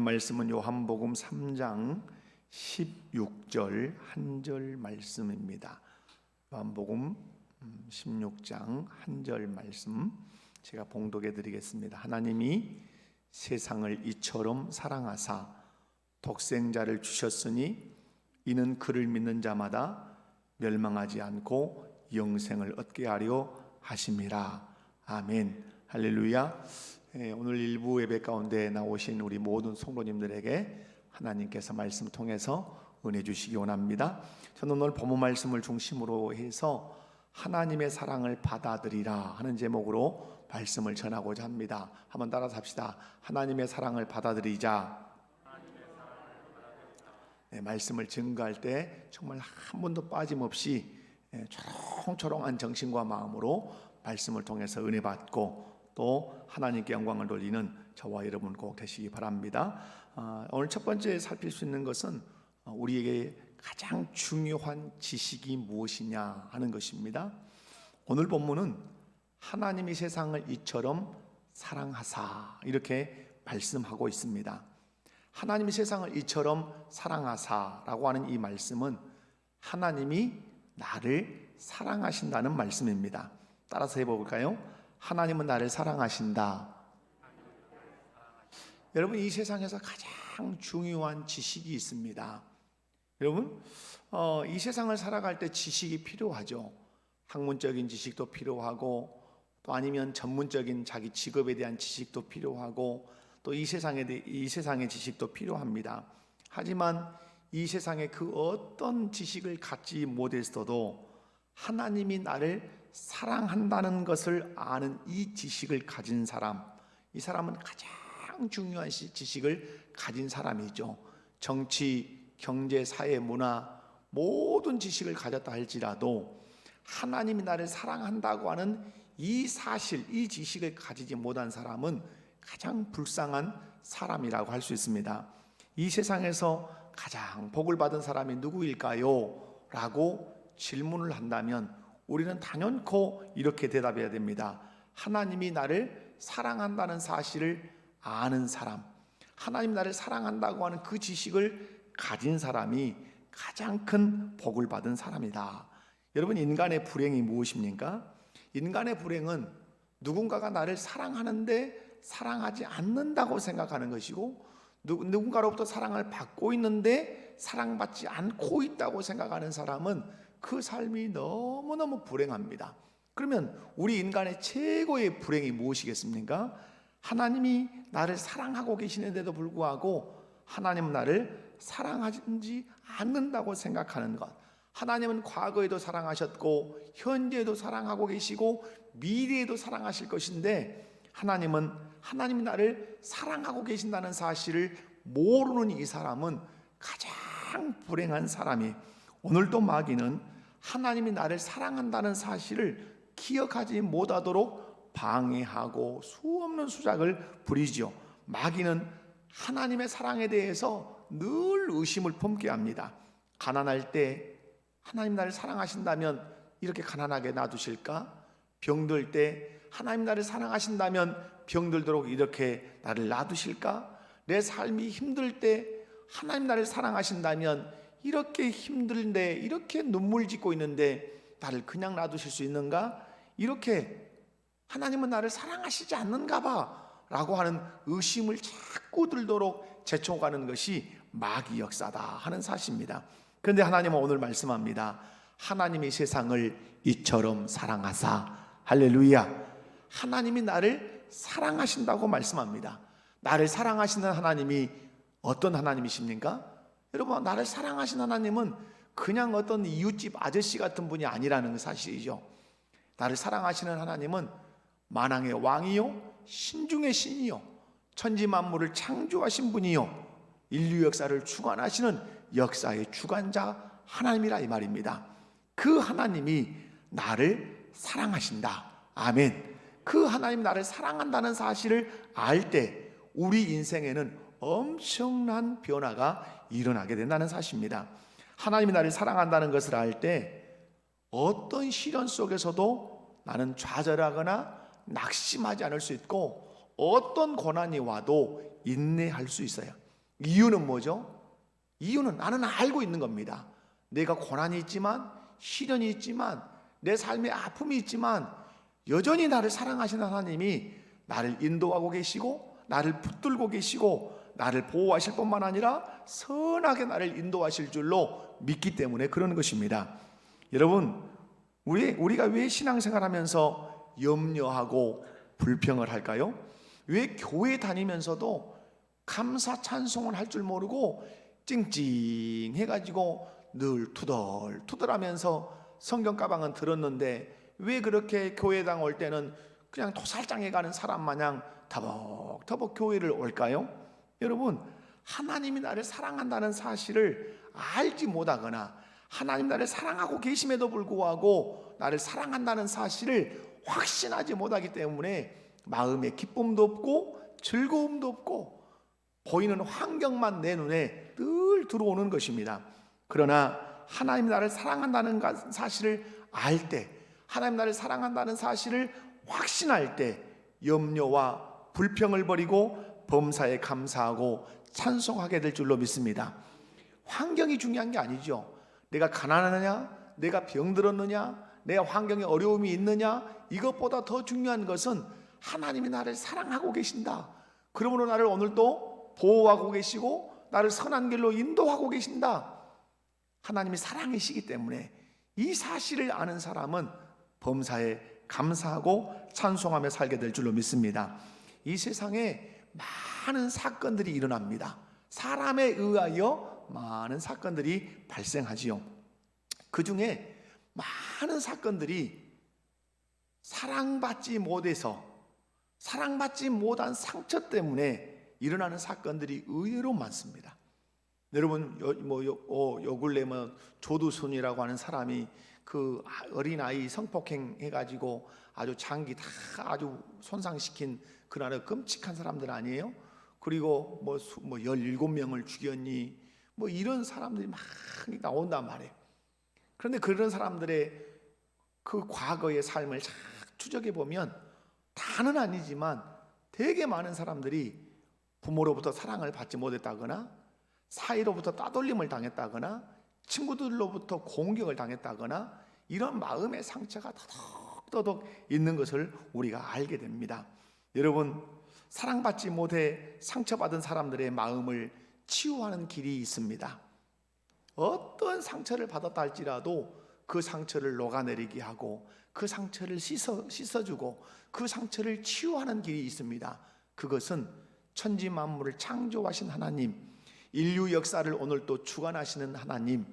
말씀은 요한복음 3장 16절 한 절 말씀입니다. 요한복음 16장 한 절 말씀 제가 봉독해 드리겠습니다. 하나님이 세상을 이처럼 사랑하사 독생자를 주셨으니 이는 그를 믿는 자마다 멸망하지 않고 영생을 얻게 하려 하심이라. 아멘. 할렐루야. 오늘 일부 예배 가운데 나오신 우리 모든 성도님들에게 하나님께서 말씀 통해서 은혜 주시기 원합니다. 저는 오늘 본문 말씀을 중심으로 해서 하나님의 사랑을 받아들이라 하는 제목으로 말씀을 전하고자 합니다. 한번 따라서 합시다. 하나님의 사랑을 받아들이자. 말씀을 증거할 때 정말 한 번도 빠짐없이 초롱초롱한 정신과 마음으로 말씀을 통해서 은혜 받고 또 하나님께 영광을 돌리는 저와 여러분 꼭 되시기 바랍니다. 오늘 첫 번째 살필 수 있는 것은 우리에게 가장 중요한 지식이 무엇이냐 하는 것입니다. 오늘 본문은 하나님이 세상을 이처럼 사랑하사 이렇게 말씀하고 있습니다. 하나님이 세상을 이처럼 사랑하사라고 하는 이 말씀은 하나님이 나를 사랑하신다는 말씀입니다. 따라서 해볼까요? 하나님은 나를 사랑하신다. 여러분, 이 세상에서 가장 중요한 지식이 있습니다. 여러분, 이 세상을 살아갈 때 지식이 필요하죠. 학문적인 지식도 필요하고 또 아니면 전문적인 자기 직업에 대한 지식도 필요하고 또 이 세상의 지식도 필요합니다. 하지만 이 세상의 그 어떤 지식을 갖지 못했어도 하나님이 나를 사랑한다는 것을 아는 이 지식을 가진 사람, 이 사람은 가장 중요한 지식을 가진 사람이죠. 정치, 경제, 사회, 문화 모든 지식을 가졌다 할지라도 하나님이 나를 사랑한다고 하는 이 사실, 이 지식을 가지지 못한 사람은 가장 불쌍한 사람이라고 할 수 있습니다. 이 세상에서 가장 복을 받은 사람이 누구일까요? 라고 질문을 한다면 우리는 단연코 이렇게 대답해야 됩니다. 하나님이 나를 사랑한다는 사실을 아는 사람, 하나님 나를 사랑한다고 하는 그 지식을 가진 사람이 가장 큰 복을 받은 사람이다. 여러분, 인간의 불행이 무엇입니까? 인간의 불행은 누군가가 나를 사랑하는데 사랑하지 않는다고 생각하는 것이고 누군가로부터 사랑을 받고 있는데 사랑받지 않고 있다고 생각하는 사람은 그 삶이 너무너무 불행합니다. 그러면 우리 인간의 최고의 불행이 무엇이겠습니까? 하나님이 나를 사랑하고 계시는데도 불구하고 하나님은 나를 사랑하지 않는다고 생각하는 것. 하나님은 과거에도 사랑하셨고 현재에도 사랑하고 계시고 미래에도 사랑하실 것인데 하나님이 나를 사랑하고 계신다는 사실을 모르는 이 사람은 가장 불행한 사람이. 오늘도 마귀는 하나님이 나를 사랑한다는 사실을 기억하지 못하도록 방해하고 수없는 수작을 부리죠. 마귀는 하나님의 사랑에 대해서 늘 의심을 품게 합니다. 가난할 때 하나님 나를 사랑하신다면 이렇게 가난하게 놔두실까? 병들 때 하나님 나를 사랑하신다면 병들도록 이렇게 나를 놔두실까? 내 삶이 힘들 때 하나님 나를 사랑하신다면 이렇게 힘든데 이렇게 눈물 짓고 있는데 나를 그냥 놔두실 수 있는가? 이렇게 하나님은 나를 사랑하시지 않는가 봐 라고 하는 의심을 자꾸 들도록 제쳐가는 것이 마귀 역사다 하는 사실입니다. 그런데 하나님은 오늘 말씀합니다. 하나님이 세상을 이처럼 사랑하사. 할렐루야. 하나님이 나를 사랑하신다고 말씀합니다. 나를 사랑하시는 하나님이 어떤 하나님이십니까? 여러분, 나를 사랑하신 하나님은 그냥 어떤 이웃집 아저씨 같은 분이 아니라는 사실이죠. 나를 사랑하시는 하나님은 만왕의 왕이요 신중의 신이요 천지 만물을 창조하신 분이요 인류 역사를 주관하시는 역사의 주관자 하나님이라 이 말입니다. 그 하나님이 나를 사랑하신다. 아멘. 그 하나님 나를 사랑한다는 사실을 알 때 우리 인생에는 엄청난 변화가 일어나게 된다는 사실입니다. 하나님이 나를 사랑한다는 것을 알 때 어떤 시련 속에서도 나는 좌절하거나 낙심하지 않을 수 있고 어떤 고난이 와도 인내할 수 있어요. 이유는 뭐죠? 이유는 나는 알고 있는 겁니다. 내가 고난이 있지만, 시련이 있지만, 내 삶에 아픔이 있지만 여전히 나를 사랑하시는 하나님이 나를 인도하고 계시고, 나를 붙들고 계시고, 나를 보호하실 뿐만 아니라 선하게 나를 인도하실 줄로 믿기 때문에 그런 것입니다. 여러분, 우리가 왜 신앙생활하면서 염려하고 불평을 할까요? 왜 교회 다니면서도 감사 찬송을 할 줄 모르고 찡찡해가지고 늘 투덜투덜하면서 성경 가방은 들었는데 왜 그렇게 교회당 올 때는 그냥 도살장에 가는 사람 마냥 터벅터벅 교회를 올까요? 여러분, 하나님이 나를 사랑한다는 사실을 알지 못하거나 하나님 나를 사랑하고 계심에도 불구하고 나를 사랑한다는 사실을 확신하지 못하기 때문에 마음에 기쁨도 없고 즐거움도 없고 보이는 환경만 내 눈에 늘 들어오는 것입니다. 그러나 하나님이 나를 사랑한다는 사실을 알 때, 하나님 나를 사랑한다는 사실을 확신할 때 염려와 불평을 버리고 범사에 감사하고 찬송하게 될 줄로 믿습니다. 환경이 중요한 게 아니죠. 내가 가난하느냐, 내가 병들었느냐, 내 환경에 어려움이 있느냐, 이것보다 더 중요한 것은 하나님이 나를 사랑하고 계신다. 그러므로 나를 오늘도 보호하고 계시고 나를 선한 길로 인도하고 계신다. 하나님이 사랑이시기 때문에 이 사실을 아는 사람은 범사에 감사하고 찬송하며 살게 될 줄로 믿습니다. 이 세상에 많은 사건들이 일어납니다. 사람에 의하여 많은 사건들이 발생하지요. 그 중에 많은 사건들이 사랑받지 못해서, 사랑받지 못한 상처 때문에 일어나는 사건들이 의외로 많습니다. 여러분, 요 근래 조두순이라고 하는 사람이 그 어린아이 성폭행 해가지고 아주 장기 다 아주 손상시킨 그날의 끔찍한 사람들 아니에요? 그리고 17명을 죽였니, 이런 사람들이 막 나온단 말이에요. 그런데 그런 사람들의 그 과거의 삶을 쫙 추적해 보면 다는 아니지만 되게 많은 사람들이 부모로부터 사랑을 받지 못했다거나 사이로부터 따돌림을 당했다거나 친구들로부터 공격을 당했다거나 이런 마음의 상처가 더덕더덕 있는 것을 우리가 알게 됩니다. 여러분, 사랑받지 못해 상처받은 사람들의 마음을 치유하는 길이 있습니다. 어떤 상처를 받았다 할지라도 그 상처를 녹아내리게 하고 그 상처를 씻어주고 그 상처를 치유하는 길이 있습니다. 그것은 천지 만물을 창조하신 하나님, 인류 역사를 오늘 또 주관하시는 하나님,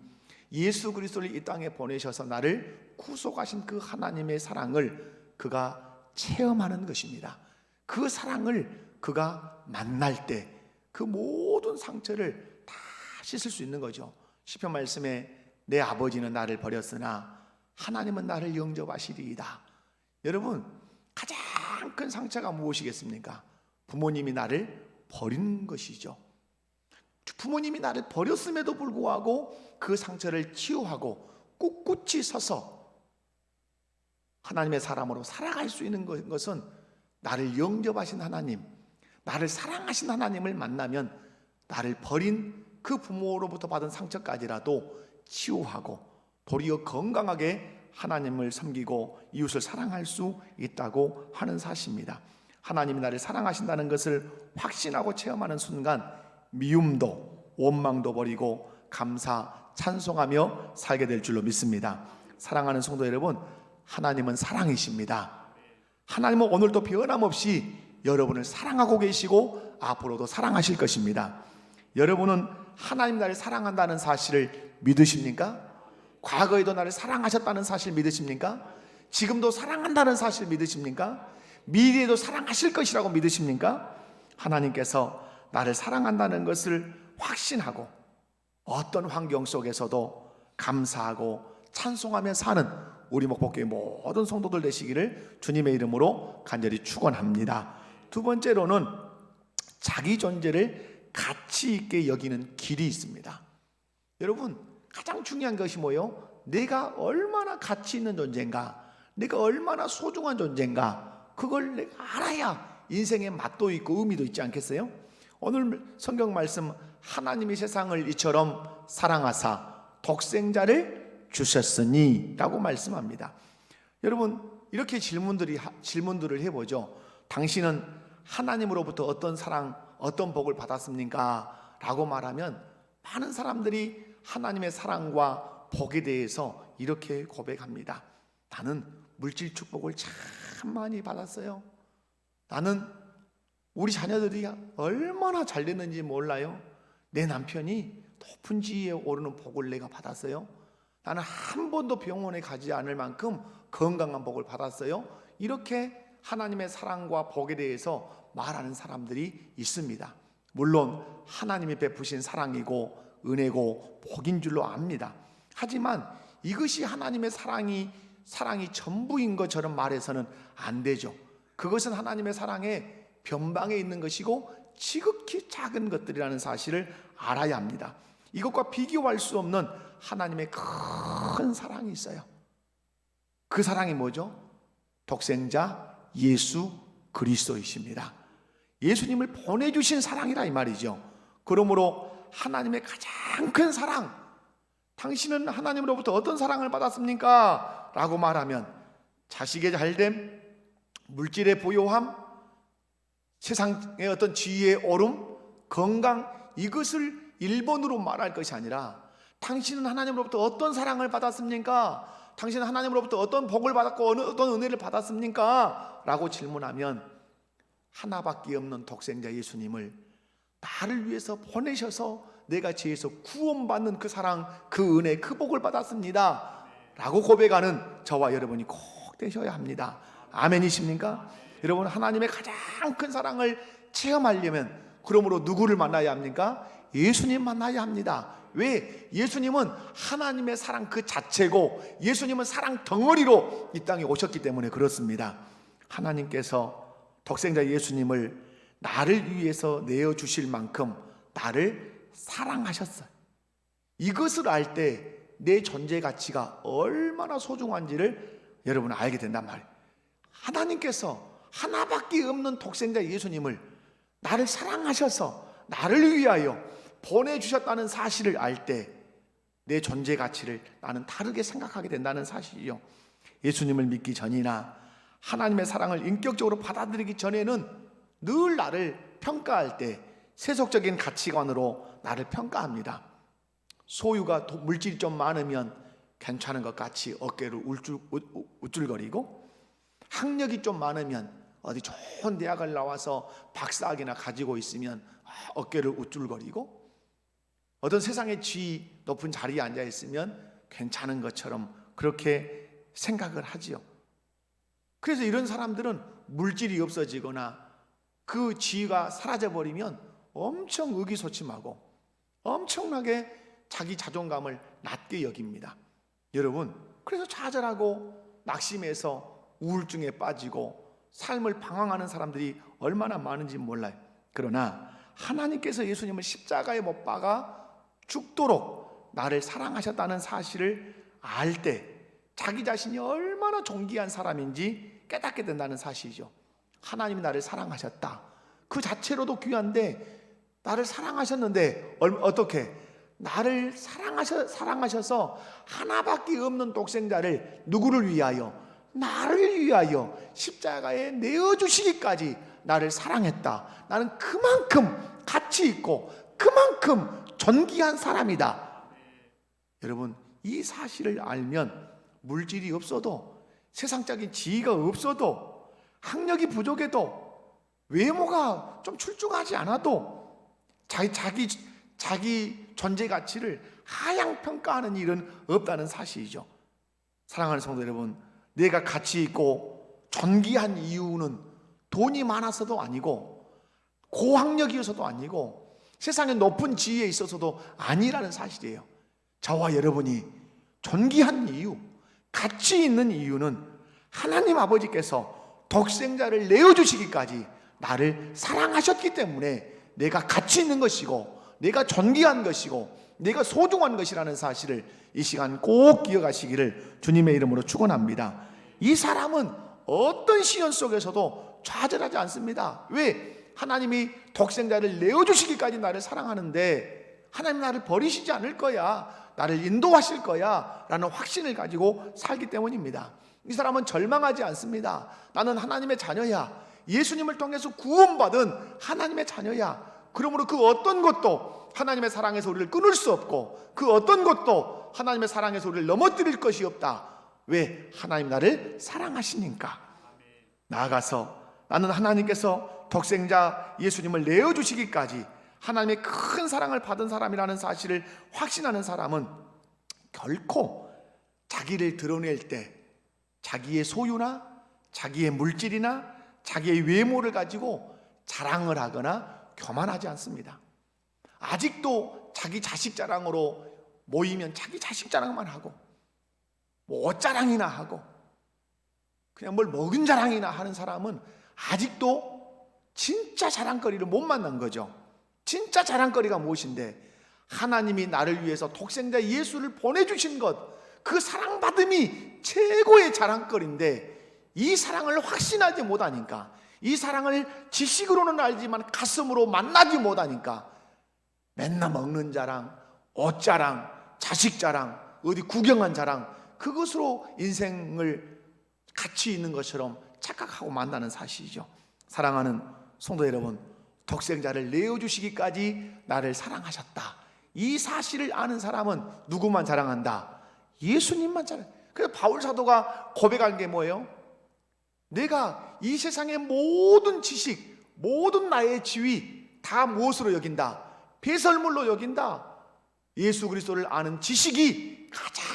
예수 그리스도를 이 땅에 보내셔서 나를 구속하신 그 하나님의 사랑을 그가 체험하는 것입니다. 그 사랑을 그가 만날 때 그 모든 상처를 다 씻을 수 있는 거죠. 시편 말씀에 내 아버지는 나를 버렸으나 하나님은 나를 영접하시리이다. 여러분, 가장 큰 상처가 무엇이겠습니까? 부모님이 나를 버린 것이죠. 부모님이 나를 버렸음에도 불구하고 그 상처를 치유하고 꿋꿋이 서서 하나님의 사람으로 살아갈 수 있는 것은 나를 영접하신 하나님, 나를 사랑하신 하나님을 만나면 나를 버린 그 부모로부터 받은 상처까지라도 치유하고 도리어 건강하게 하나님을 섬기고 이웃을 사랑할 수 있다고 하는 사실입니다. 하나님이 나를 사랑하신다는 것을 확신하고 체험하는 순간 미움도 원망도 버리고 감사, 찬송하며 살게 될 줄로 믿습니다. 사랑하는 성도 여러분, 하나님은 사랑이십니다. 하나님은 오늘도 변함없이 여러분을 사랑하고 계시고 앞으로도 사랑하실 것입니다. 여러분은 하나님 나를 사랑한다는 사실을 믿으십니까? 과거에도 나를 사랑하셨다는 사실 믿으십니까? 지금도 사랑한다는 사실 믿으십니까? 미래에도 사랑하실 것이라고 믿으십니까? 하나님께서 나를 사랑한다는 것을 확신하고 어떤 환경 속에서도 감사하고 찬송하며 사는 우리 목복교회 모든 성도들 되시기를 주님의 이름으로 간절히 축원합니다. 두 번째로는 자기 존재를 가치 있게 여기는 길이 있습니다. 여러분, 가장 중요한 것이 뭐예요? 내가 얼마나 가치 있는 존재인가, 내가 얼마나 소중한 존재인가, 그걸 내가 알아야 인생의 맛도 있고 의미도 있지 않겠어요? 오늘 성경 말씀 하나님이 세상을 이처럼 사랑하사 독생자를 주셨으니 라고 말씀합니다. 여러분, 이렇게 질문들을 해보죠. 당신은 하나님으로부터 어떤 사랑, 어떤 복을 받았습니까? 라고 말하면 많은 사람들이 하나님의 사랑과 복에 대해서 이렇게 고백합니다. 나는 물질 축복을 참 많이 받았어요. 나는 우리 자녀들이 얼마나 잘 됐는지 몰라요. 내 남편이 높은 지위에 오르는 복을 내가 받았어요. 나는 한 번도 병원에 가지 않을 만큼 건강한 복을 받았어요. 이렇게 하나님의 사랑과 복에 대해서 말하는 사람들이 있습니다. 물론 하나님이 베푸신 사랑이고 은혜고 복인 줄로 압니다. 하지만 이것이 하나님의 사랑이 전부인 것처럼 말해서는 안 되죠. 그것은 하나님의 사랑의 변방에 있는 것이고 지극히 작은 것들이라는 사실을 알아야 합니다. 이것과 비교할 수 없는 하나님의 큰 사랑이 있어요. 그 사랑이 뭐죠? 독생자 예수 그리스도이십니다. 예수님을 보내주신 사랑이라 이 말이죠. 그러므로 하나님의 가장 큰 사랑, 당신은 하나님으로부터 어떤 사랑을 받았습니까? 라고 말하면 자식의 잘됨, 물질의 부요함, 세상의 어떤 지위의 오름, 건강, 이것을 1번으로 말할 것이 아니라 당신은 하나님으로부터 어떤 사랑을 받았습니까? 당신은 하나님으로부터 어떤 복을 받았고 어떤 은혜를 받았습니까? 라고 질문하면 하나밖에 없는 독생자 예수님을 나를 위해서 보내셔서 내가 죄에서 구원받는 그 사랑, 그 은혜, 그 복을 받았습니다 라고 고백하는 저와 여러분이 꼭 되셔야 합니다. 아멘이십니까? 여러분, 하나님의 가장 큰 사랑을 체험하려면 그러므로 누구를 만나야 합니까? 예수님 만나야 합니다. 왜? 예수님은 하나님의 사랑 그 자체고 예수님은 사랑 덩어리로 이 땅에 오셨기 때문에 그렇습니다. 하나님께서 독생자 예수님을 나를 위해서 내어주실 만큼 나를 사랑하셨어요. 이것을 알 때 내 존재 가치가 얼마나 소중한지를 여러분 알게 된단 말이에요. 하나님께서 하나밖에 없는 독생자 예수님을 나를 사랑하셔서 나를 위하여 보내주셨다는 사실을 알 때 내 존재 가치를 나는 다르게 생각하게 된다는 사실이요. 예수님을 믿기 전이나 하나님의 사랑을 인격적으로 받아들이기 전에는 늘 나를 평가할 때 세속적인 가치관으로 나를 평가합니다. 소유가 물질이 좀 많으면 괜찮은 것 같이 어깨를 우쭐거리고, 학력이 좀 많으면 어디 좋은 대학을 나와서 박사학위나 가지고 있으면 어깨를 우쭐거리고, 어떤 세상의 지위 높은 자리에 앉아 있으면 괜찮은 것처럼 그렇게 생각을 하지요. 그래서 이런 사람들은 물질이 없어지거나 그 지위가 사라져버리면 엄청 의기소침하고 엄청나게 자기 자존감을 낮게 여깁니다. 여러분, 그래서 좌절하고 낙심해서 우울증에 빠지고 삶을 방황하는 사람들이 얼마나 많은지 몰라요. 그러나 하나님께서 예수님을 십자가에 못 박아 죽도록 나를 사랑하셨다는 사실을 알 때 자기 자신이 얼마나 존귀한 사람인지 깨닫게 된다는 사실이죠. 하나님이 나를 사랑하셨다, 그 자체로도 귀한데 나를 사랑하셨는데 어떻게? 나를 사랑하셔서 하나밖에 없는 독생자를 누구를 위하여? 나를 위하여 십자가에 내어주시기까지 나를 사랑했다. 나는 그만큼 가치 있고 그만큼 존귀한 사람이다. 여러분, 이 사실을 알면 물질이 없어도, 세상적인 지위가 없어도, 학력이 부족해도, 외모가 좀 출중하지 않아도 자기 존재 가치를 하향 평가하는 일은 없다는 사실이죠. 사랑하는 성도 여러분, 내가 가치 있고 존귀한 이유는 돈이 많아서도 아니고 고학력이어서도 아니고 세상의 높은 지위에 있어서도 아니라는 사실이에요. 저와 여러분이 존귀한 이유, 가치 있는 이유는 하나님 아버지께서 독생자를 내어주시기까지 나를 사랑하셨기 때문에 내가 가치 있는 것이고 내가 존귀한 것이고 내가 소중한 것이라는 사실을 이 시간 꼭 기억하시기를 주님의 이름으로 축원합니다. 이 사람은 어떤 시련 속에서도 좌절하지 않습니다. 왜? 하나님이 독생자를 내어주시기까지 나를 사랑하는데 하나님 나를 버리시지 않을 거야, 나를 인도하실 거야 라는 확신을 가지고 살기 때문입니다. 이 사람은 절망하지 않습니다. 나는 하나님의 자녀야, 예수님을 통해서 구원받은 하나님의 자녀야. 그러므로 그 어떤 것도 하나님의 사랑에서 우리를 끊을 수 없고, 그 어떤 것도 하나님의 사랑에서 우리를 넘어뜨릴 것이 없다. 왜? 하나님 나를 사랑하시니까. 나아가서 나는 하나님께서 독생자 예수님을 내어주시기까지 하나님의 큰 사랑을 받은 사람이라는 사실을 확신하는 사람은 결코 자기를 드러낼 때 자기의 소유나 자기의 물질이나 자기의 외모를 가지고 자랑을 하거나 교만하지 않습니다. 아직도 자기 자식 자랑으로 모이면 자기 자식 자랑만 하고, 뭐 옷 자랑이나 하고, 그냥 뭘 먹은 자랑이나 하는 사람은 아직도 진짜 자랑거리를 못 만난 거죠. 진짜 자랑거리가 무엇인데, 하나님이 나를 위해서 독생자 예수를 보내주신 것, 그 사랑받음이 최고의 자랑거리인데, 이 사랑을 확신하지 못하니까, 이 사랑을 지식으로는 알지만 가슴으로 만나지 못하니까 맨날 먹는 자랑, 옷 자랑, 자식 자랑, 어디 구경한 자랑, 그것으로 인생을 가치 있는 것처럼 착각하고 만나는 사실이죠. 사랑하는 성도 여러분, 독생자를 내어주시기까지 나를 사랑하셨다, 이 사실을 아는 사람은 누구만 자랑한다? 예수님만 자랑. 그래서 바울 사도가 고백한 게 뭐예요? 내가 이 세상의 모든 지식, 모든 나의 지위 다 무엇으로 여긴다? 배설물로 여긴다. 예수 그리스도를 아는 지식이 가장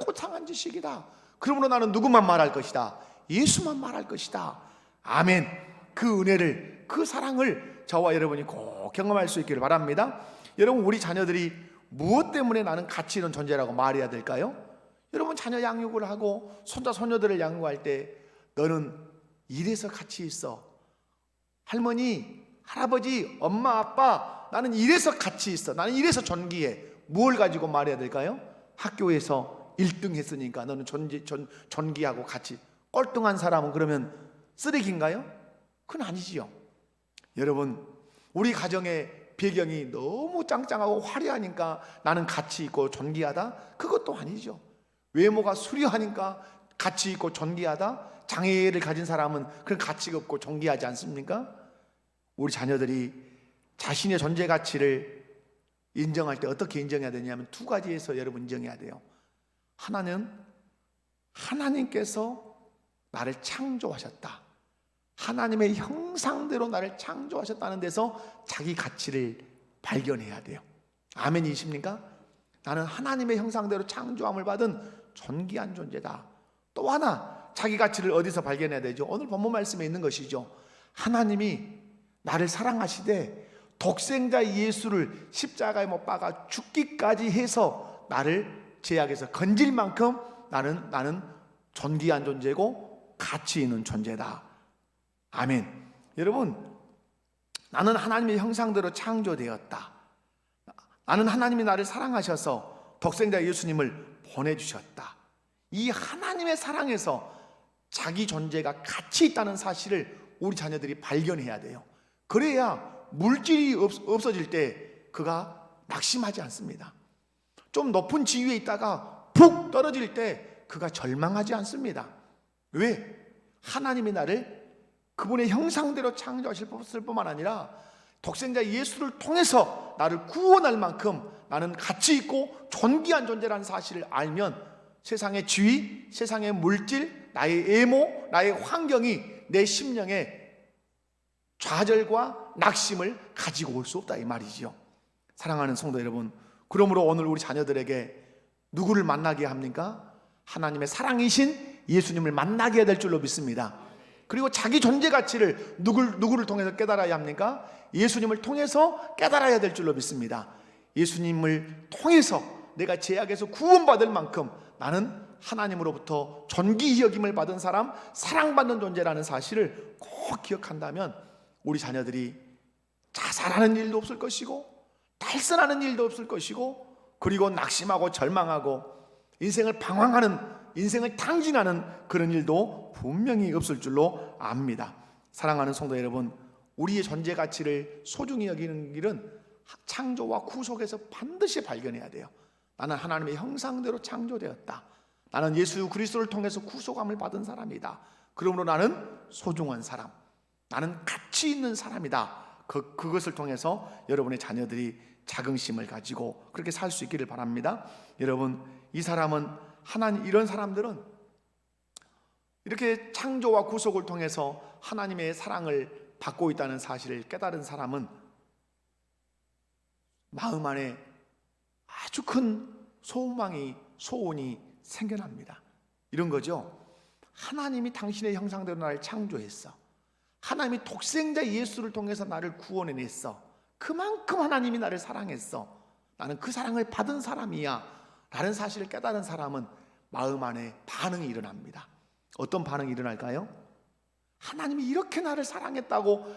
고상한 지식이다. 그러므로 나는 누구만 말할 것이다? 예수만 말할 것이다. 아멘. 그 은혜를, 그 사랑을 저와 여러분이 꼭 경험할 수 있기를 바랍니다. 여러분, 우리 자녀들이 무엇 때문에 나는 가치 있는 존재라고 말해야 될까요? 여러분, 자녀 양육을 하고 손자 손녀들을 양육할 때 너는 이래서 가치 있어. 할머니, 할아버지, 엄마, 아빠, 나는 이래서 가치 있어. 나는 이래서 존귀해. 뭘 가지고 말해야 될까요? 학교에서 1등 했으니까 너는 존귀하고 가치. 꼴등한 사람은 그러면 쓰레기인가요? 그건 아니지요. 여러분, 우리 가정의 배경이 너무 짱짱하고 화려하니까 나는 가치 있고 존귀하다? 그것도 아니죠. 외모가 수려하니까 가치 있고 존귀하다? 장애를 가진 사람은 그런 가치가 없고 존귀하지 않습니까? 우리 자녀들이 자신의 존재 가치를 인정할 때 어떻게 인정해야 되냐면 두 가지에서 여러분 인정해야 돼요. 하나는 하나님께서 나를 창조하셨다, 하나님의 형상대로 나를 창조하셨다는 데서 자기 가치를 발견해야 돼요. 아멘이십니까? 나는 하나님의 형상대로 창조함을 받은 존귀한 존재다. 또 하나, 자기 가치를 어디서 발견해야 되죠? 오늘 본문 말씀에 있는 것이죠. 하나님이 나를 사랑하시되 독생자 예수를 십자가에 못 박아 죽기까지 해서 나를 죄악에서 건질 만큼 나는 존귀한 존재고 가치 있는 존재다. 아멘. 여러분, 나는 하나님의 형상대로 창조되었다. 나는 하나님이 나를 사랑하셔서 독생자 예수님을 보내주셨다. 이 하나님의 사랑에서 자기 존재가 가치 있다는 사실을 우리 자녀들이 발견해야 돼요. 그래야 물질이 없어질 때 그가 낙심하지 않습니다. 좀 높은 지위에 있다가 푹 떨어질 때 그가 절망하지 않습니다. 왜? 하나님이 나를 그분의 형상대로 창조하셨을 뿐만 아니라 독생자 예수를 통해서 나를 구원할 만큼 나는 가치 있고 존귀한 존재라는 사실을 알면 세상의 지위, 세상의 물질, 나의 외모, 나의 환경이 내 심령에 좌절과 낙심을 가지고 올 수 없다, 이 말이죠. 사랑하는 성도 여러분, 그러므로 오늘 우리 자녀들에게 누구를 만나게 합니까? 하나님의 사랑이신 예수님을 만나게 해야 될 줄로 믿습니다. 그리고 자기 존재 가치를 누구를 통해서 깨달아야 합니까? 예수님을 통해서 깨달아야 될 줄로 믿습니다. 예수님을 통해서 내가 죄악에서 구원받을 만큼 나는 하나님으로부터 존귀히 여김을 받은 사람, 사랑받는 존재라는 사실을 꼭 기억한다면 우리 자녀들이 자살하는 일도 없을 것이고 탈선하는 일도 없을 것이고, 그리고 낙심하고 절망하고 인생을 방황하는, 인생을 탕진하는 그런 일도 분명히 없을 줄로 압니다. 사랑하는 성도 여러분, 우리의 존재 가치를 소중히 여기는 길은 창조와 구속에서 반드시 발견해야 돼요. 나는 하나님의 형상대로 창조되었다. 나는 예수 그리스도를 통해서 구속함을 받은 사람이다. 그러므로 나는 소중한 사람, 나는 가치 있는 사람이다. 그것을 통해서 여러분의 자녀들이 자긍심을 가지고 그렇게 살 수 있기를 바랍니다. 여러분, 이 사람은 이런 사람들은 이렇게 창조와 구속을 통해서 하나님의 사랑을 받고 있다는 사실을 깨달은 사람은 마음 안에 아주 큰 소원이 생겨납니다. 이런 거죠. 하나님이 당신의 형상대로 나를 창조했어. 하나님이 독생자 예수를 통해서 나를 구원해냈어. 그만큼 하나님이 나를 사랑했어. 나는 그 사랑을 받은 사람이야 라는 사실을 깨달은 사람은 마음 안에 반응이 일어납니다. 어떤 반응이 일어날까요? 하나님이 이렇게 나를 사랑했다고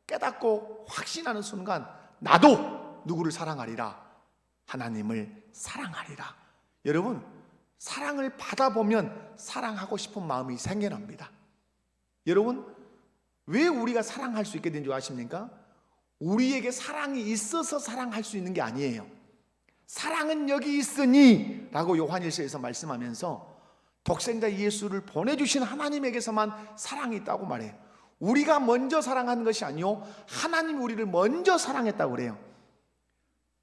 깨닫고 확신하는 순간 나도 누구를 사랑하리라? 하나님을 사랑하리라. 여러분, 사랑을 받아보면 사랑하고 싶은 마음이 생겨납니다. 여러분, 왜 우리가 사랑할 수 있게 된 줄 아십니까? 우리에게 사랑이 있어서 사랑할 수 있는 게 아니에요. 사랑은 여기 있으니 라고 요한일서에서 말씀하면서 독생자 예수를 보내주신 하나님에게서만 사랑이 있다고 말해요. 우리가 먼저 사랑한 것이 아니요, 하나님이 우리를 먼저 사랑했다고 그래요.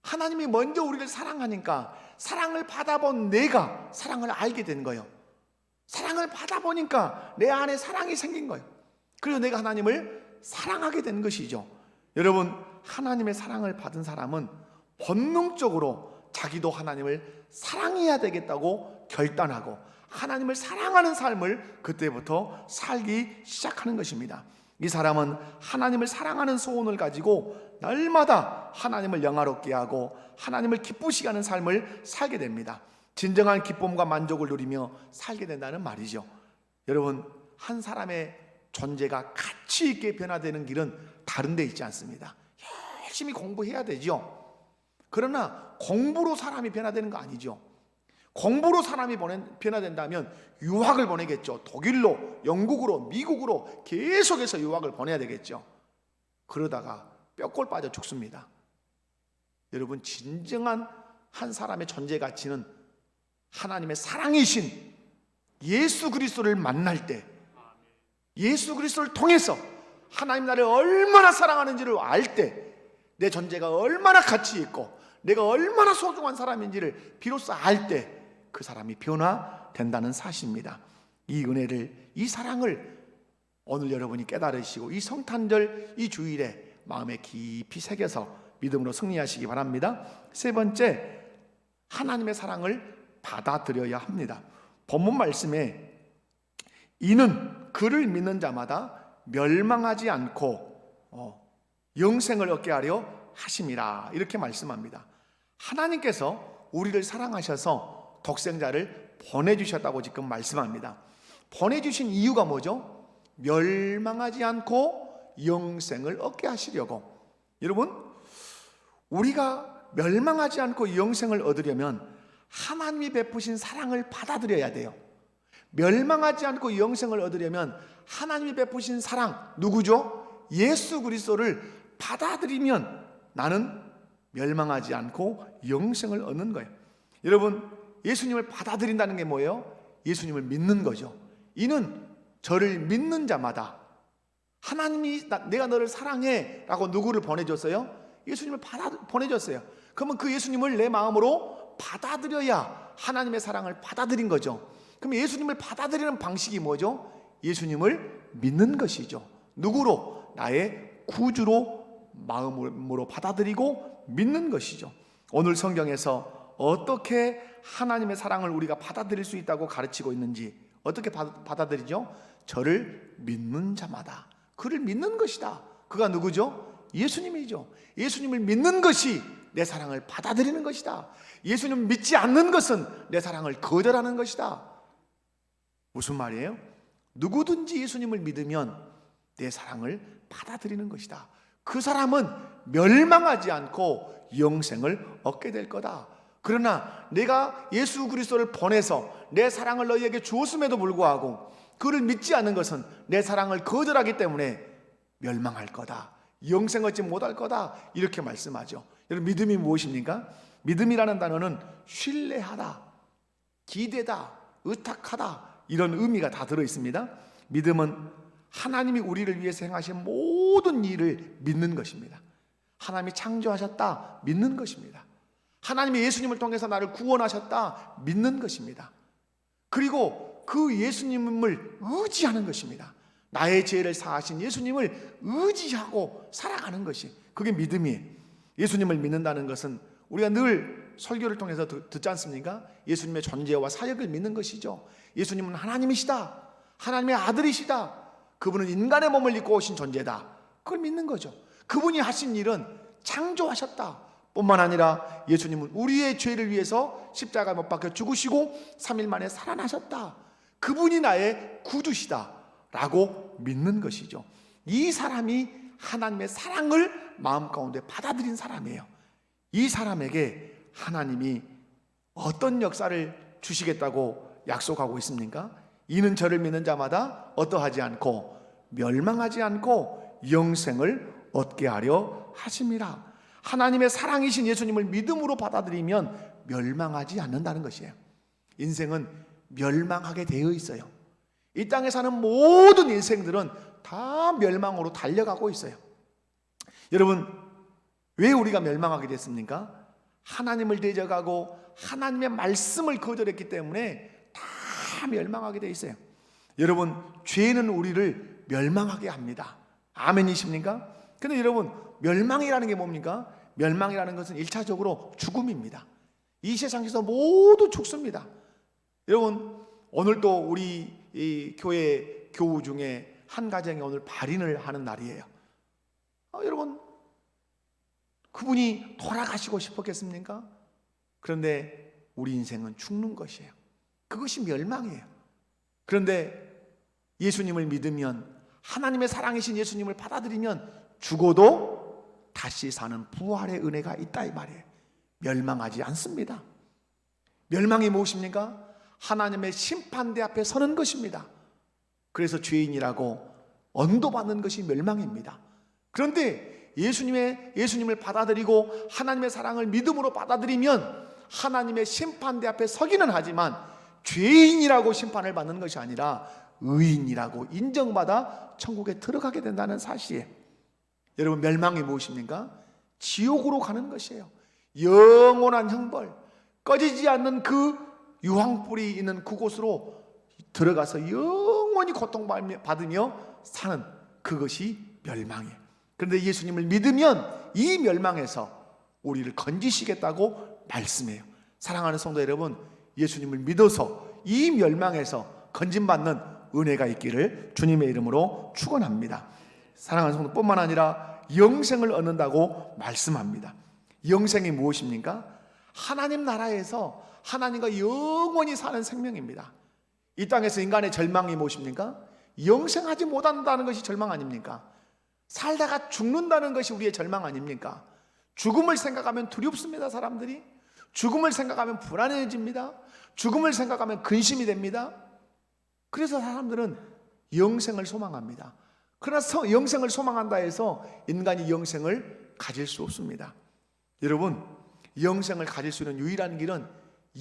하나님이 먼저 우리를 사랑하니까 사랑을 받아본 내가 사랑을 알게 된 거예요. 사랑을 받아보니까 내 안에 사랑이 생긴 거예요. 그래서 내가 하나님을 사랑하게 된 것이죠. 여러분, 하나님의 사랑을 받은 사람은 본능적으로 자기도 하나님을 사랑해야 되겠다고 결단하고 하나님을 사랑하는 삶을 그때부터 살기 시작하는 것입니다. 이 사람은 하나님을 사랑하는 소원을 가지고 날마다 하나님을 영화롭게 하고 하나님을 기쁘시게 하는 삶을 살게 됩니다. 진정한 기쁨과 만족을 누리며 살게 된다는 말이죠. 여러분, 한 사람의 존재가 가치 있게 변화되는 길은 다른 데 있지 않습니다. 열심히 공부해야 되죠. 그러나 공부로 사람이 변화되는 거 아니죠. 공부로 사람이 변화된다면 유학을 보내겠죠. 독일로, 영국으로, 미국으로 계속해서 유학을 보내야 되겠죠. 그러다가 뼈골 빠져 죽습니다. 여러분, 진정한 한 사람의 존재 가치는 하나님의 사랑이신 예수 그리스도를 만날 때, 예수 그리스도를 통해서 하나님 나를 얼마나 사랑하는지를 알 때 내 존재가 얼마나 가치 있고 내가 얼마나 소중한 사람인지를 비로소 알 때 그 사람이 변화된다는 사실입니다. 이 은혜를, 이 사랑을 오늘 여러분이 깨달으시고 이 성탄절 이 주일에 마음에 깊이 새겨서 믿음으로 승리하시기 바랍니다. 세 번째, 하나님의 사랑을 받아들여야 합니다. 본문 말씀에 이는 그를 믿는 자마다 멸망하지 않고 영생을 얻게 하려 하심이라, 이렇게 말씀합니다. 하나님께서 우리를 사랑하셔서 독생자를 보내주셨다고 지금 말씀합니다. 보내주신 이유가 뭐죠? 멸망하지 않고 영생을 얻게 하시려고. 여러분, 우리가 멸망하지 않고 영생을 얻으려면 하나님이 베푸신 사랑을 받아들여야 돼요. 멸망하지 않고 영생을 얻으려면 하나님이 베푸신 사랑, 누구죠? 예수 그리스도를 받아들이면 나는 멸망하지 않고 영생을 얻는 거예요. 여러분, 예수님을 받아들인다는 게 뭐예요? 예수님을 믿는 거죠. 이는 저를 믿는 자마다, 하나님이 내가 너를 사랑해 라고 누구를 보내줬어요? 예수님을 보내줬어요. 그러면 그 예수님을 내 마음으로 받아들여야 하나님의 사랑을 받아들인 거죠. 그럼 예수님을 받아들이는 방식이 뭐죠? 예수님을 믿는 것이죠. 누구로? 나의 구주로 마음으로 받아들이고 믿는 것이죠. 오늘 성경에서 어떻게 하나님의 사랑을 우리가 받아들일 수 있다고 가르치고 있는지, 어떻게 받아들이죠? 저를 믿는 자마다, 그를 믿는 것이다. 그가 누구죠? 예수님이죠. 예수님을 믿는 것이 내 사랑을 받아들이는 것이다. 예수님을 믿지 않는 것은 내 사랑을 거절하는 것이다. 무슨 말이에요? 누구든지 예수님을 믿으면 내 사랑을 받아들이는 것이다. 그 사람은 멸망하지 않고 영생을 얻게 될 거다. 그러나 내가 예수 그리스도를 보내서 내 사랑을 너희에게 주었음에도 불구하고 그를 믿지 않는 것은 내 사랑을 거절하기 때문에 멸망할 거다. 영생 얻지 못할 거다, 이렇게 말씀하죠. 여러분, 믿음이 무엇입니까? 믿음이라는 단어는 신뢰하다, 기대다, 의탁하다, 이런 의미가 다 들어있습니다. 믿음은 하나님이 우리를 위해서 행하신 모든 일을 믿는 것입니다. 하나님이 창조하셨다, 믿는 것입니다. 하나님이 예수님을 통해서 나를 구원하셨다, 믿는 것입니다. 그리고 그 예수님을 의지하는 것입니다. 나의 죄를 사하신 예수님을 의지하고 살아가는 것이, 그게 믿음이에요. 예수님을 믿는다는 것은 우리가 늘 설교를 통해서 듣지 않습니까? 예수님의 존재와 사역을 믿는 것이죠. 예수님은 하나님이시다, 하나님의 아들이시다, 그분은 인간의 몸을 입고 오신 존재다, 그걸 믿는 거죠. 그분이 하신 일은 창조하셨다 뿐만 아니라 예수님은 우리의 죄를 위해서 십자가에 못 박혀 죽으시고 3일 만에 살아나셨다, 그분이 나의 구주시다 라고 믿는 것이죠. 이 사람이 하나님의 사랑을 마음 가운데 받아들인 사람이에요. 이 사람에게 하나님이 어떤 역사를 주시겠다고 약속하고 있습니까? 이는 저를 믿는 자마다 어떠하지 않고 멸망하지 않고 영생을 얻게 하려 하심이라. 하나님의 사랑이신 예수님을 믿음으로 받아들이면 멸망하지 않는다는 것이에요. 인생은 멸망하게 되어 있어요. 이 땅에 사는 모든 인생들은 다 멸망으로 달려가고 있어요. 여러분, 왜 우리가 멸망하게 됐습니까? 하나님을 대적하고 하나님의 말씀을 거절했기 때문에 다 멸망하게 되어 있어요. 여러분, 죄는 우리를 멸망하게 합니다. 아멘이십니까? 근데 여러분, 멸망이라는 게 뭡니까? 멸망이라는 것은 1차적으로 죽음입니다. 이 세상에서 모두 죽습니다. 여러분, 오늘 또 우리 이 교회 교우 중에 한 가정이 오늘 발인을 하는 날이에요. 여러분, 그분이 돌아가시고 싶었겠습니까? 그런데 우리 인생은 죽는 것이에요. 그것이 멸망이에요. 그런데 예수님을 믿으면, 하나님의 사랑이신 예수님을 받아들이면 죽어도 다시 사는 부활의 은혜가 있다, 이 말이에요. 멸망하지 않습니다. 멸망이 무엇입니까? 하나님의 심판대 앞에 서는 것입니다. 그래서 죄인이라고 언도받는 것이 멸망입니다. 그런데 예수님을 받아들이고 하나님의 사랑을 믿음으로 받아들이면 하나님의 심판대 앞에 서기는 하지만 죄인이라고 심판을 받는 것이 아니라 의인이라고 인정받아 천국에 들어가게 된다는 사실이에요. 여러분, 멸망이 무엇입니까? 지옥으로 가는 것이에요. 영원한 형벌, 꺼지지 않는 그 유황불이 있는 그곳으로 들어가서 영원히 고통받으며 사는, 그것이 멸망이에요. 그런데 예수님을 믿으면 이 멸망에서 우리를 건지시겠다고 말씀해요. 사랑하는 성도 여러분, 예수님을 믿어서 이 멸망에서 건진받는 은혜가 있기를 주님의 이름으로 축원합니다. 사랑하는 성도뿐만 아니라 영생을 얻는다고 말씀합니다. 영생이 무엇입니까? 하나님 나라에서 하나님과 영원히 사는 생명입니다. 이 땅에서 인간의 절망이 무엇입니까? 영생하지 못한다는 것이 절망 아닙니까? 살다가 죽는다는 것이 우리의 절망 아닙니까? 죽음을 생각하면 두렵습니다. 사람들이 죽음을 생각하면 불안해집니다. 죽음을 생각하면 근심이 됩니다. 그래서 사람들은 영생을 소망합니다. 그러나 영생을 소망한다 해서 인간이 영생을 가질 수 없습니다. 여러분, 영생을 가질 수 있는 유일한 길은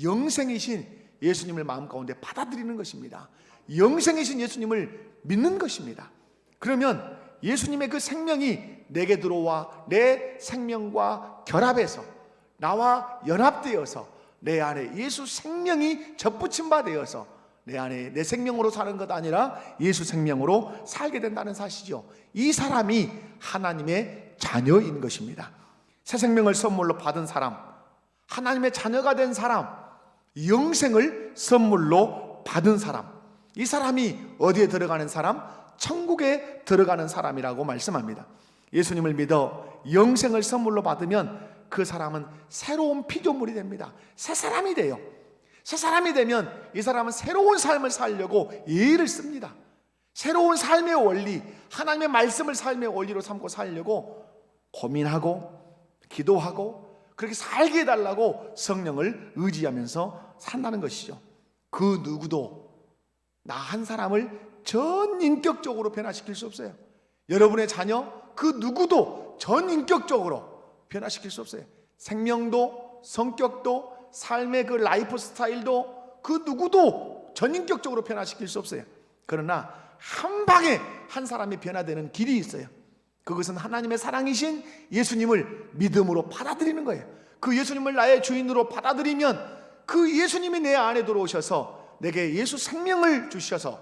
영생이신 예수님을 마음 가운데 받아들이는 것입니다. 영생이신 예수님을 믿는 것입니다. 그러면 예수님의 그 생명이 내게 들어와 내 생명과 결합해서 나와 연합되어서 내 안에 예수 생명이 접붙임 바 되어서 내 안에 내 생명으로 사는 것 아니라 예수 생명으로 살게 된다는 사실이죠. 이 사람이 하나님의 자녀인 것입니다. 새 생명을 선물로 받은 사람, 하나님의 자녀가 된 사람, 영생을 선물로 받은 사람, 이 사람이 어디에 들어가는 사람? 천국에 들어가는 사람이라고 말씀합니다. 예수님을 믿어 영생을 선물로 받으면 그 사람은 새로운 피조물이 됩니다. 새 사람이 돼요. 새 사람이 되면 이 사람은 새로운 삶을 살려고 예를 씁니다. 새로운 삶의 원리, 하나님의 말씀을 삶의 원리로 삼고 살려고 고민하고 기도하고 그렇게 살게 해달라고 성령을 의지하면서 산다는 것이죠. 그 누구도 나 한 사람을 전인격적으로 변화시킬 수 없어요. 여러분의 자녀 그 누구도 전인격적으로 변화시킬 수 없어요. 생명도, 성격도, 삶의 그 라이프 스타일도 그 누구도 전인격적으로 변화시킬 수 없어요. 그러나 한 방에 한 사람이 변화되는 길이 있어요. 그것은 하나님의 사랑이신 예수님을 믿음으로 받아들이는 거예요. 그 예수님을 나의 주인으로 받아들이면 그 예수님이 내 안에 들어오셔서 내게 예수 생명을 주셔서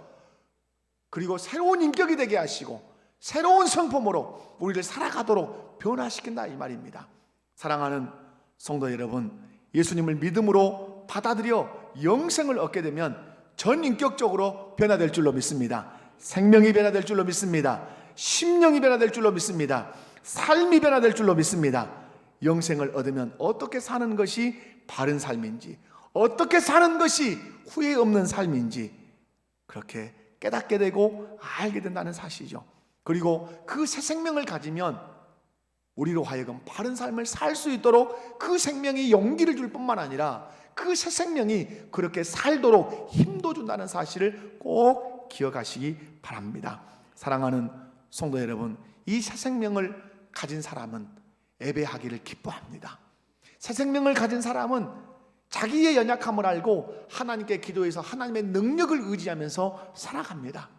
그리고 새로운 인격이 되게 하시고 새로운 성품으로 우리를 살아가도록 변화시킨다 이 말입니다. 사랑하는 성도 여러분, 예수님을 믿음으로 받아들여 영생을 얻게 되면 전인격적으로 변화될 줄로 믿습니다. 생명이 변화될 줄로 믿습니다. 심령이 변화될 줄로 믿습니다. 삶이 변화될 줄로 믿습니다. 영생을 얻으면 어떻게 사는 것이 바른 삶인지, 어떻게 사는 것이 후회 없는 삶인지 그렇게 깨닫게 되고 알게 된다는 사실이죠. 그리고 그 새 생명을 가지면 우리로 하여금 바른 삶을 살 수 있도록 그 생명이 용기를 줄 뿐만 아니라 그 새 생명이 그렇게 살도록 힘도 준다는 사실을 꼭 기억하시기 바랍니다. 사랑하는 성도 여러분, 이 새 생명을 가진 사람은 예배하기를 기뻐합니다. 새 생명을 가진 사람은 자기의 연약함을 알고 하나님께 기도해서 하나님의 능력을 의지하면서 살아갑니다.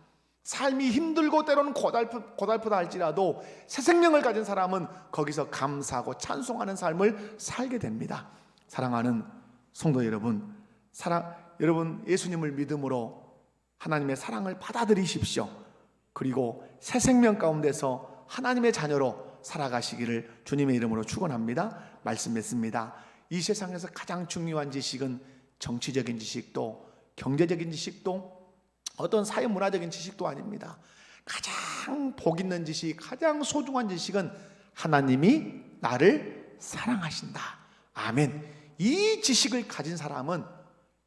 삶이 힘들고 때로는 고달프다 할지라도 새 생명을 가진 사람은 거기서 감사하고 찬송하는 삶을 살게 됩니다. 사랑하는 성도 여러분, 여러분 예수님을 믿음으로 하나님의 사랑을 받아들이십시오. 그리고 새 생명 가운데서 하나님의 자녀로 살아가시기를 주님의 이름으로 축원합니다. 말씀 맺습니다. 이 세상에서 가장 중요한 지식은 정치적인 지식도 경제적인 지식도 어떤 사회문화적인 지식도 아닙니다. 가장 복 있는 지식, 가장 소중한 지식은 하나님이 나를 사랑하신다. 아멘. 이 지식을 가진 사람은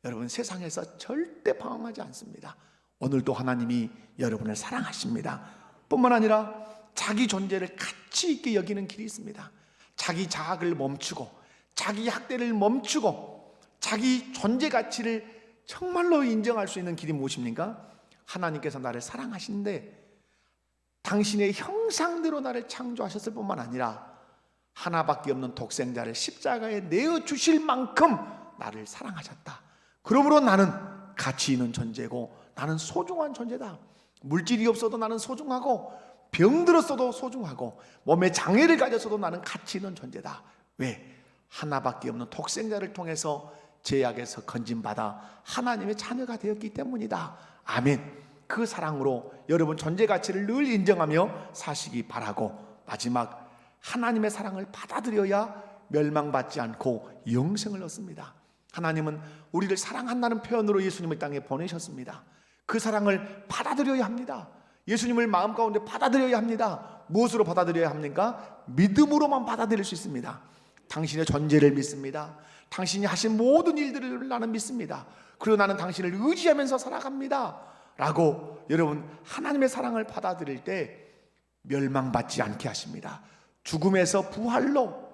여러분 세상에서 절대 방황하지 않습니다. 오늘도 하나님이 여러분을 사랑하십니다. 뿐만 아니라 자기 존재를 가치 있게 여기는 길이 있습니다. 자기 자학을 멈추고 자기 학대를 멈추고 자기 존재 가치를 정말로 인정할 수 있는 길이 무엇입니까? 하나님께서 나를 사랑하시는데 당신의 형상대로 나를 창조하셨을 뿐만 아니라 하나밖에 없는 독생자를 십자가에 내어주실 만큼 나를 사랑하셨다. 그러므로 나는 가치 있는 존재고 나는 소중한 존재다. 물질이 없어도 나는 소중하고 병들었어도 소중하고 몸에 장애를 가졌어도 나는 가치 있는 존재다. 왜? 하나밖에 없는 독생자를 통해서 죄악에서 건진받아 하나님의 자녀가 되었기 때문이다. 아멘. 그 사랑으로 여러분 존재 가치를 늘 인정하며 사시기 바라고, 마지막 하나님의 사랑을 받아들여야 멸망받지 않고 영생을 얻습니다. 하나님은 우리를 사랑한다는 표현으로 예수님을 땅에 보내셨습니다. 그 사랑을 받아들여야 합니다. 예수님을 마음 가운데 받아들여야 합니다. 무엇으로 받아들여야 합니까? 믿음으로만 받아들일 수 있습니다. 당신의 존재를 믿습니다. 당신이 하신 모든 일들을 나는 믿습니다. 그리고 나는 당신을 의지하면서 살아갑니다 라고 여러분 하나님의 사랑을 받아들일 때 멸망받지 않게 하십니다. 죽음에서 부활로,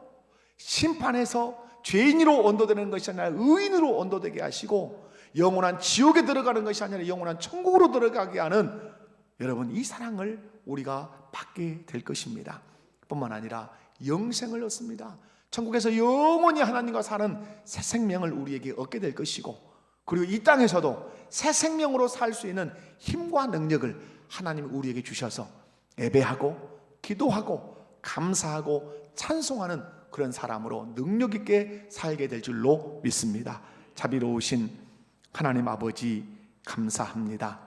심판에서 죄인으로 언도되는 것이 아니라 의인으로 언도되게 하시고 영원한 지옥에 들어가는 것이 아니라 영원한 천국으로 들어가게 하는 여러분 이 사랑을 우리가 받게 될 것입니다. 뿐만 아니라 영생을 얻습니다. 천국에서 영원히 하나님과 사는 새 생명을 우리에게 얻게 될 것이고, 그리고 이 땅에서도 새 생명으로 살 수 있는 힘과 능력을 하나님이 우리에게 주셔서 예배하고 기도하고 감사하고 찬송하는 그런 사람으로 능력 있게 살게 될 줄로 믿습니다. 자비로우신 하나님 아버지 감사합니다.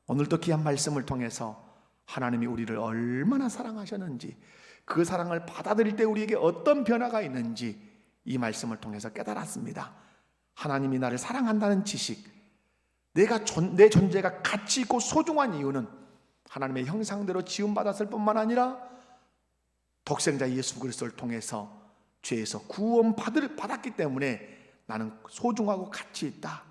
오늘도 귀한 말씀을 통해서 하나님이 우리를 얼마나 사랑하셨는지, 그 사랑을 받아들일 때 우리에게 어떤 변화가 있는지 이 말씀을 통해서 깨달았습니다. 하나님이 나를 사랑한다는 지식, 내 존재가 가치 있고 소중한 이유는 하나님의 형상대로 지음받았을 뿐만 아니라 독생자 예수 그리스도를 통해서 죄에서 구원받았기 때문에 나는 소중하고 가치 있다.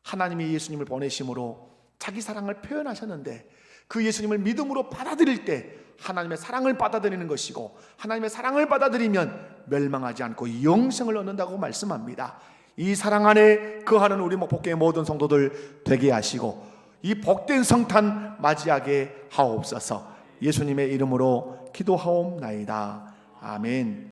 하나님이 예수님을 보내심으로 자기 사랑을 표현하셨는데 그 예수님을 믿음으로 받아들일 때 하나님의 사랑을 받아들이는 것이고, 하나님의 사랑을 받아들이면 멸망하지 않고 영생을 얻는다고 말씀합니다. 이 사랑 안에 거하는 우리 목포교회 모든 성도들 되게 하시고 이 복된 성탄 맞이하게 하옵소서. 예수님의 이름으로 기도하옵나이다. 아멘.